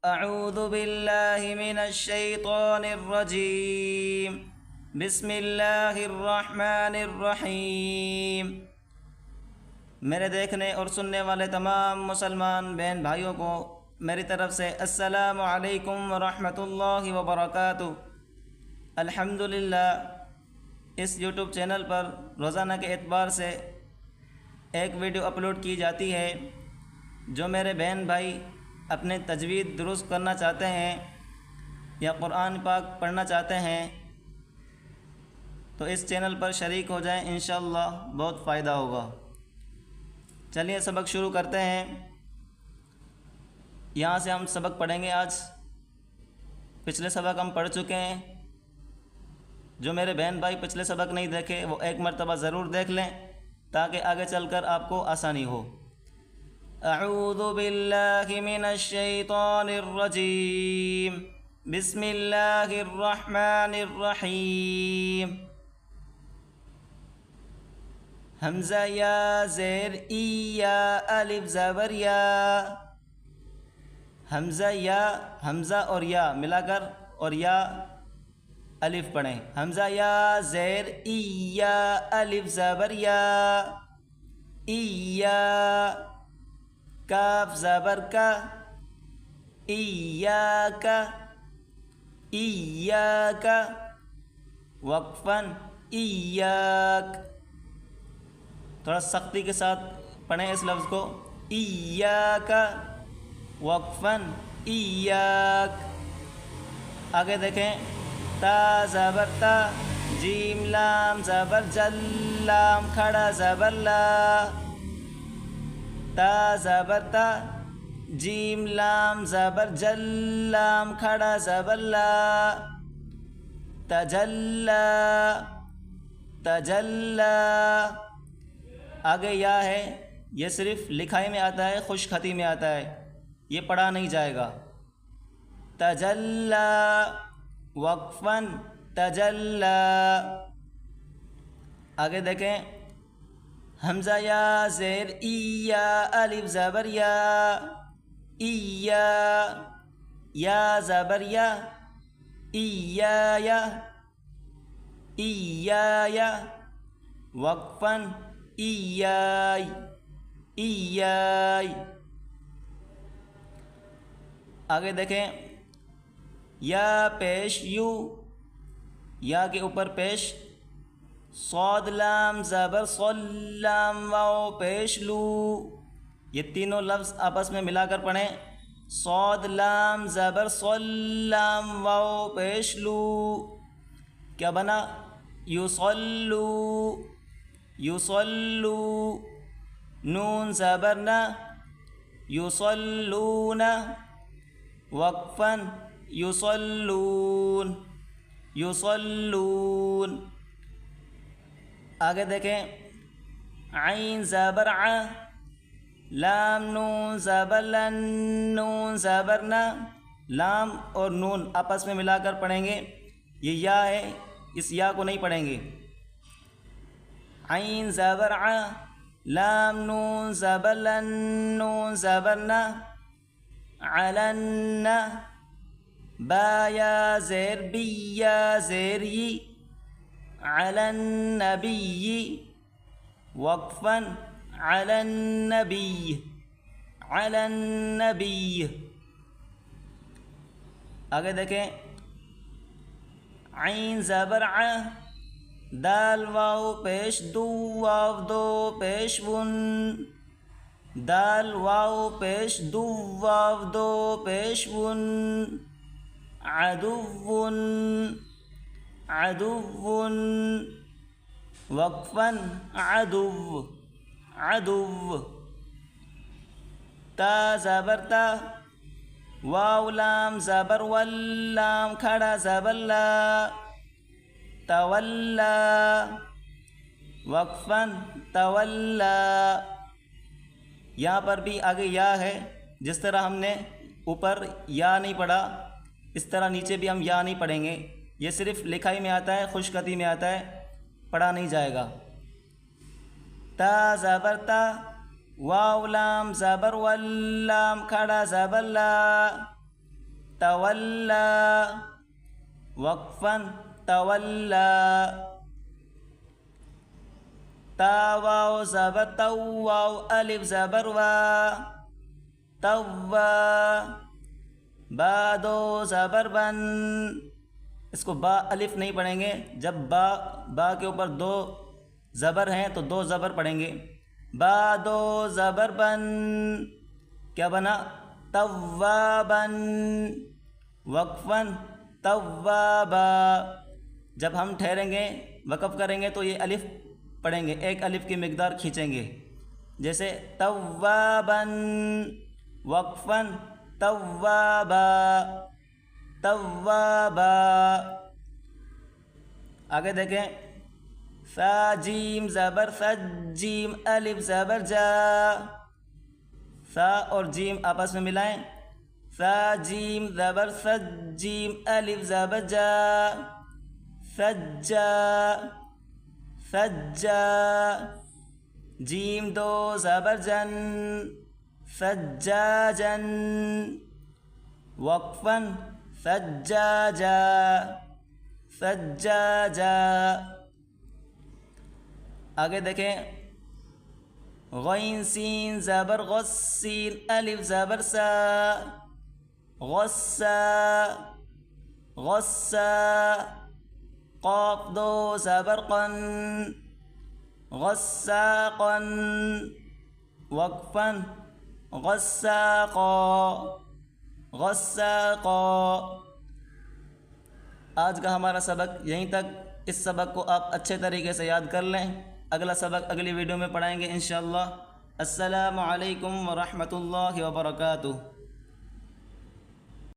اعوذ باللہ من الشیطان الرجیم بسم اللہ الرحمن الرحیم۔ میرے دیکھنے اور سننے والے تمام مسلمان بہن بھائیوں کو میری طرف سے السلام علیکم ورحمۃ اللہ وبرکاتہ۔ الحمدللہ اس یوٹیوب چینل پر روزانہ کے اعتبار سے ایک ویڈیو اپلوڈ کی جاتی ہے۔ جو میرے بہن بھائی اپنے تجوید درست کرنا چاہتے ہیں یا قرآن پاک پڑھنا چاہتے ہیں تو اس چینل پر شریک ہو جائیں، انشاءاللہ بہت فائدہ ہوگا۔ چلیے سبق شروع کرتے ہیں۔ یہاں سے ہم سبق پڑھیں گے آج۔ پچھلے سبق ہم پڑھ چکے ہیں۔ جو میرے بہن بھائی پچھلے سبق نہیں دیکھے وہ ایک مرتبہ ضرور دیکھ لیں تاکہ آگے چل کر آپ کو آسانی ہو۔ اعوذ باللہ من الشیطان الرجیم بسم اللہ الرحمن الرحیم۔ حمزہ یا زیر ای یا الف زبر یا۔ حمزہ یا، حمزہ اور یا ملا کر اور یا الف پڑھیں۔ حمزہ یا زیر ای یا الف زبر یا، ای یا کاف زبر کا، ایاک، ایاک وقفاً ایاک۔ تھوڑا سختی کے ساتھ پڑھیں اس لفظ کو، ایاک وقفاً ایاک۔ آگے دیکھیں، تا زبر تا، جیم لام زبر جل، لام کھڑا زبر لا۔ تا زبر تا، جیم لام زبر جل، لام کھڑا زبر لا۔ تجلا، تجلا۔ آگے یا ہے، یہ صرف لکھائی میں آتا ہے، خوش خطی میں آتا ہے، یہ پڑھا نہیں جائے گا۔ تجلا وقفاً تجلا۔ آگے دیکھیں، حمزہ یا زیر ای یا الف زبر یا، ایا یا زبر یا، ایایا، ایایا وقفاً ایائی، ایائی۔ آگے دیکھیں، یا پیش یو، یا کے اوپر پیش، صاد لام زبر صل، لام واو پیش لو۔ یہ تینوں لفظ آپس میں ملا کر پڑھیں، صاد لام زبر صل، لام واو پیش لو۔ کیا بنا؟ یصلو، یصلو۔ نون زبر نا، یصلون وقفاً یصلون، یصلون۔ آگے دیکھیں، عین زبر ع، لام نون زبر لن، نون زبر نا، لام اور نون آپس میں ملا کر پڑھیں گے۔ یہ یا ہے، اس یا کو نہیں پڑھیں گے۔ عین زبر ع، لام نون زبر لن، نون زبر نا، علن۔ با یا زیر بی یا زیر ی، علی النبی وقفاً علی النبی، علی النبی۔ آگے دیکھیں، عین زبر ع، دال واو پیش دو، واو دو پیش ون، دال واو پیش دو، واو دو پیش ون، عدو، عدو وقفاً عدو، عدو۔ تا زبر تا، واو لام زبر ول، لام کھڑا زبر لا۔ تولا وقفاً تولا۔ یہاں پر بھی آگے یا ہے، جس طرح ہم نے اوپر یا نہیں پڑھا اس طرح نیچے بھی ہم یا نہیں پڑھیں گے۔ یہ صرف لکھائی میں آتا ہے، خوش خطی میں آتا ہے، پڑھا نہیں جائے گا۔ تا زبر تا، واو لام زبر ول، لام کھڑا زبر لا۔ تولا وقفاً تولا. تا واو زبر تو واو الف زبر وا توا. با دو زبر بن. اس کو با الف نہیں پڑھیں گے. جب با کے اوپر دو زبر ہیں تو دو زبر پڑھیں گے. با دو زبر بن. کیا بنا؟ توابن. وقفاً توابا. جب ہم ٹھہریں گے وقف کریں گے تو یہ الف پڑھیں گے، ایک الف کی مقدار کھینچیں گے. جیسے توابن وقفاً توابا توابا. آگے دیکھیں. سا جیم زبر سج جیم الف زبر جا. سا اور جیم آپس میں ملائیں. سا جیم زبر سج جیم الف زبر جا سجا سجا. جیم دو زبر جن سجاجن. وقفاً سجاجا سجاجا. آگے دیکھیں. غین سین زبر غص سین الف زبر سا غصا غصا. قاف دو زبر قن غساقا. وقفاً غساقا غساقا. آج کا ہمارا سبق یہیں تک. اس سبق کو آپ اچھے طریقے سے یاد کر لیں. اگلا سبق اگلی ویڈیو میں پڑھائیں گے انشاءاللہ. السلام علیکم ورحمۃ اللہ وبرکاتہ.